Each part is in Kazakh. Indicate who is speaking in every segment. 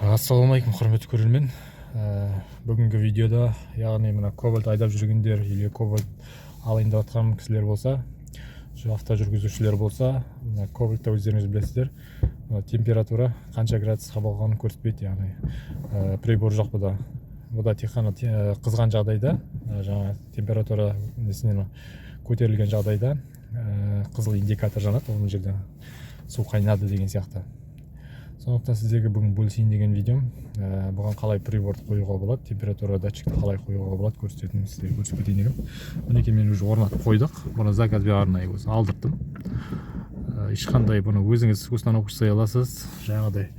Speaker 1: Ассалаумағалейкум, құрметті көрермен. Бүгінгі видеода, яғни мына кобальт айдап жүргендер или кобальт алайындап жатқан кісілер болса, автожүргізушілер болса, кобальтта өздеріңіз білесіздер, температура қанша градусқа болғанын көрсетпейді, яғни прибор жоқ бұда. Бұда тек қана қызған жағдайда, жаңа температура несінен көтерілген жағдайда қызыл индикатор жанады, ол жерде су қайнады деген сияқты. Сондықтан сіздерге бүгін бөлісейін деген видеом. Бұған қалай приборды қоюға болады, температура датчикті қалай қоюға болады көрсететін сіздерге көрсетейін деген. Мінекей мен уже орнатып қойдық. Бұны заказбен арнайы өзі алдырттым. Ешқандай бұны өзіңіз установка жасай аласыз. Жаңағыдай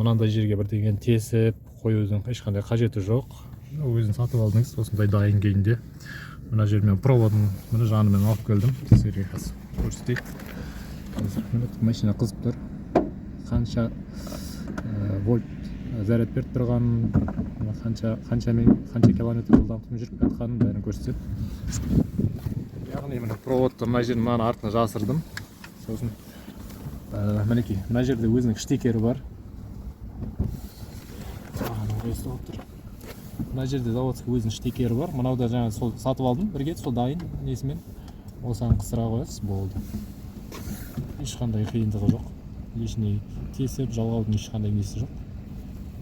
Speaker 1: мынандай жерге бірдеңені тесіп қоюдың ешқандай қажеті жоқ. Өзін сатып алдыңыз, осындай дайын күйінде. Мына жермен проводын мына жанымен алып келдім. Сіздерге қазір көрсетейін. Машина қызып тұр. Қанша вольт заряд беріп тұрған, қанша километр жылдамдықпен жүріп жатқанын бәрін көрсетеді. Яғни мына проводты мына жерін мына артына жасырдым. Сосын мінекей мына жерде өзінің штекері бар. Мына жерде заводский өзінің штекері бар. Мынауда жаңа сол сатып алдым, бірге сол дайын несімен осыған қысыра қоясыз, болды. Ешқандай қиындығы жоқ. Ешіне кесіп жалғаудың ешқандай несі жоқ.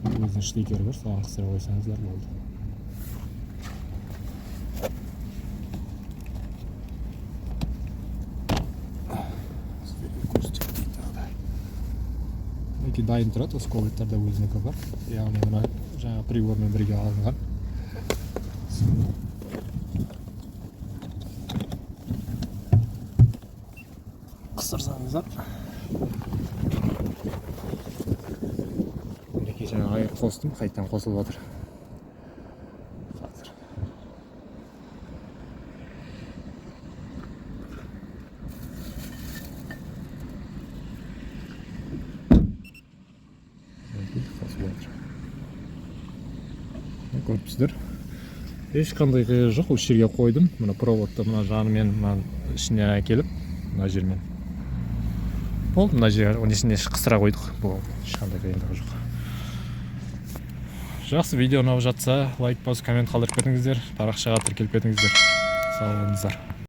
Speaker 1: Өзінің штекері бар, соған қысыра қойсаңыздар болды. Мінекей дайын тұрады, осы кобальттарда өзінікі бар. Яғни мына жаңа прибормен бірге алынған. Қысырсаңыздар. Жаңа аяқ қостым, қайттан қосылып жатыр. Көріпсіздер. Ешқандай қиығы жоқ, осы жерге қойдым. Мына проводты мына жанымен ішіне әкеліп, мына жермен. Болды, мына жер несіне қысыра қойдық. Бұл ешқандай қиындығы жоқ. Жақсы, видео ұнап жатса, лайк басып, коммент қалдырып кетіңіздер, парақшаға тіркеліп кетіңіздер. Сау болыңыздар.